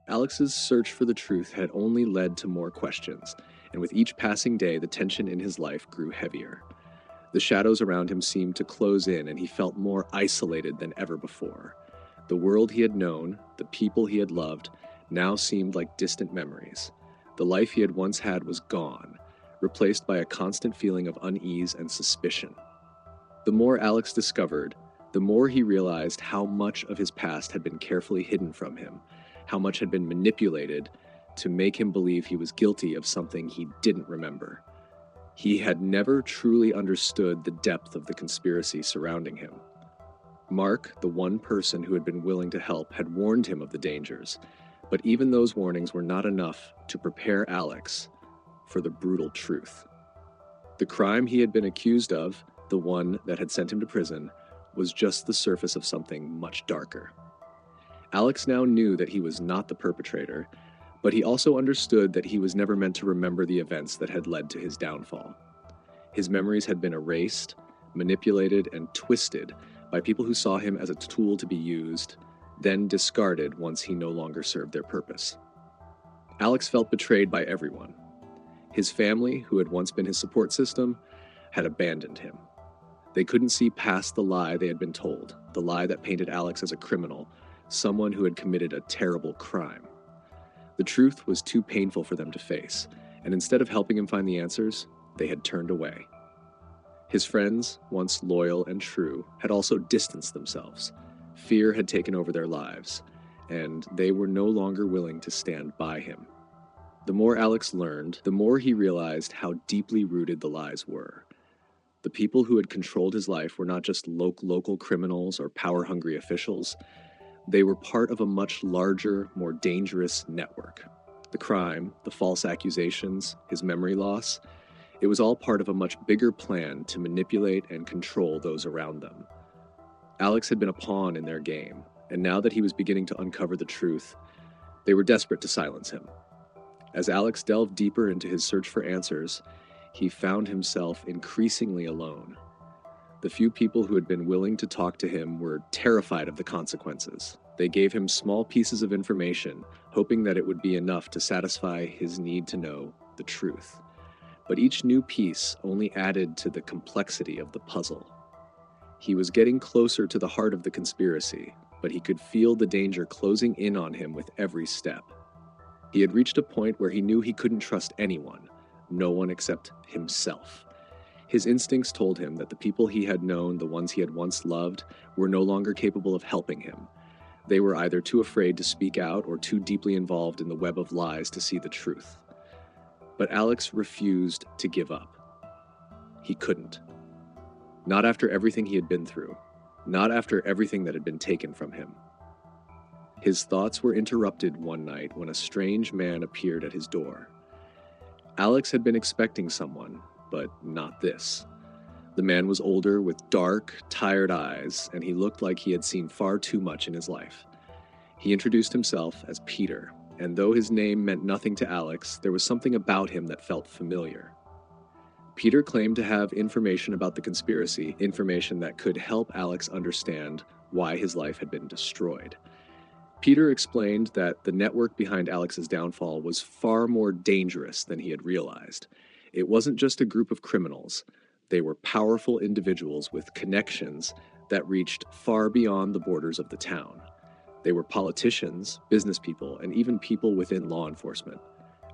Alex's search for the truth had only led to more questions, and with each passing day, the tension in his life grew heavier. The shadows around him seemed to close in, and he felt more isolated than ever before. The world he had known, the people he had loved, now seemed like distant memories. The life he had once had was gone, replaced by a constant feeling of unease and suspicion. The more Alex discovered, the more he realized how much of his past had been carefully hidden from him, how much had been manipulated to make him believe he was guilty of something he didn't remember. He had never truly understood the depth of the conspiracy surrounding him. Mark, the one person who had been willing to help, had warned him of the dangers, but even those warnings were not enough to prepare Alex for the brutal truth. The crime he had been accused of, the one that had sent him to prison, was just the surface of something much darker. Alex now knew that he was not the perpetrator, but he also understood that he was never meant to remember the events that had led to his downfall. His memories had been erased, manipulated, and twisted by people who saw him as a tool to be used, then discarded once he no longer served their purpose. Alex felt betrayed by everyone. His family, who had once been his support system, had abandoned him. They couldn't see past the lie they had been told, the lie that painted Alex as a criminal, someone who had committed a terrible crime. The truth was too painful for them to face, and instead of helping him find the answers, they had turned away. His friends, once loyal and true, had also distanced themselves. Fear had taken over their lives, and they were no longer willing to stand by him. The more Alex learned, the more he realized how deeply rooted the lies were. The people who had controlled his life were not just local criminals or power-hungry officials. They were part of a much larger, more dangerous network. The crime, the false accusations, his memory loss, it was all part of a much bigger plan to manipulate and control those around them. Alex had been a pawn in their game, and now that he was beginning to uncover the truth, they were desperate to silence him. As Alex delved deeper into his search for answers, he found himself increasingly alone. The few people who had been willing to talk to him were terrified of the consequences. They gave him small pieces of information, hoping that it would be enough to satisfy his need to know the truth. But each new piece only added to the complexity of the puzzle. He was getting closer to the heart of the conspiracy, but he could feel the danger closing in on him with every step. He had reached a point where he knew he couldn't trust anyone, no one except himself. His instincts told him that the people he had known, the ones he had once loved, were no longer capable of helping him. They were either too afraid to speak out or too deeply involved in the web of lies to see the truth. But Alex refused to give up. He couldn't. Not after everything he had been through. Not after everything that had been taken from him. His thoughts were interrupted one night when a strange man appeared at his door. Alex had been expecting someone, but not this. The man was older, with dark, tired eyes, and he looked like he had seen far too much in his life. He introduced himself as Peter, and though his name meant nothing to Alex, there was something about him that felt familiar. Peter claimed to have information about the conspiracy, information that could help Alex understand why his life had been destroyed. Peter explained that the network behind Alex's downfall was far more dangerous than he had realized. It wasn't just a group of criminals. They were powerful individuals with connections that reached far beyond the borders of the town. They were politicians, business people, and even people within law enforcement.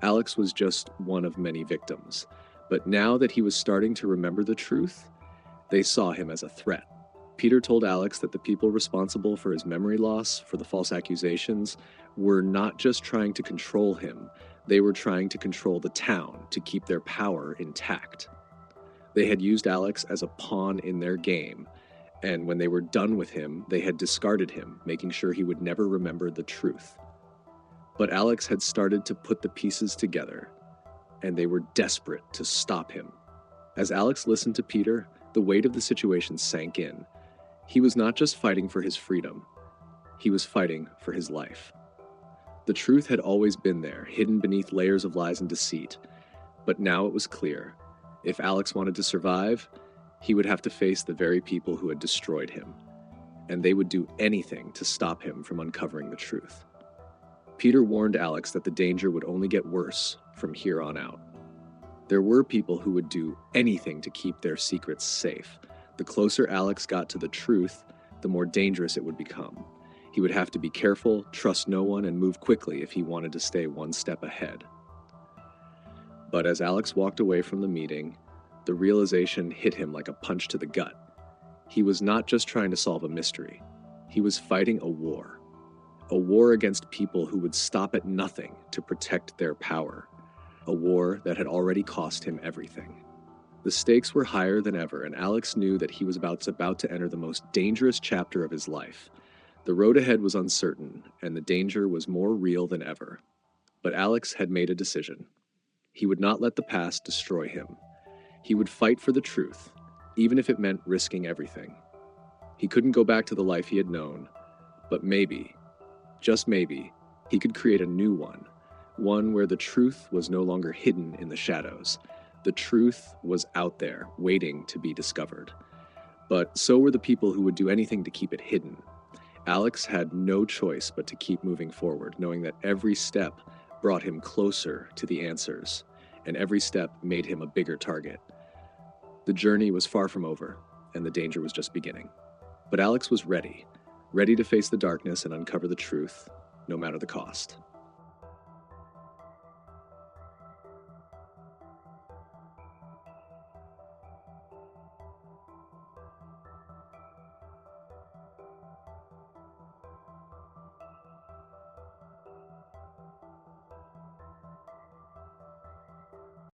Alex was just one of many victims. But now that he was starting to remember the truth, they saw him as a threat. Peter told Alex that the people responsible for his memory loss, for the false accusations, were not just trying to control him, they were trying to control the town to keep their power intact. They had used Alex as a pawn in their game, and when they were done with him, they had discarded him, making sure he would never remember the truth. But Alex had started to put the pieces together, and they were desperate to stop him. As Alex listened to Peter, the weight of the situation sank in. He was not just fighting for his freedom, he was fighting for his life. The truth had always been there, hidden beneath layers of lies and deceit, but now it was clear. If Alex wanted to survive, he would have to face the very people who had destroyed him, and they would do anything to stop him from uncovering the truth. Peter warned Alex that the danger would only get worse from here on out. There were people who would do anything to keep their secrets safe. The closer Alex got to the truth, the more dangerous it would become. He would have to be careful, trust no one, and move quickly if he wanted to stay one step ahead. But as Alex walked away from the meeting, the realization hit him like a punch to the gut. He was not just trying to solve a mystery. He was fighting a war. A war against people who would stop at nothing to protect their power. A war that had already cost him everything. The stakes were higher than ever, and Alex knew that he was about to enter the most dangerous chapter of his life. The road ahead was uncertain, and the danger was more real than ever. But Alex had made a decision. He would not let the past destroy him. He would fight for the truth, even if it meant risking everything. He couldn't go back to the life he had known, but maybe, just maybe, he could create a new one. One where the truth was no longer hidden in the shadows. The truth was out there, waiting to be discovered. But so were the people who would do anything to keep it hidden. Alex had no choice but to keep moving forward, knowing that every step brought him closer to the answers, and every step made him a bigger target. The journey was far from over, and the danger was just beginning. But Alex was ready to face the darkness and uncover the truth, no matter the cost.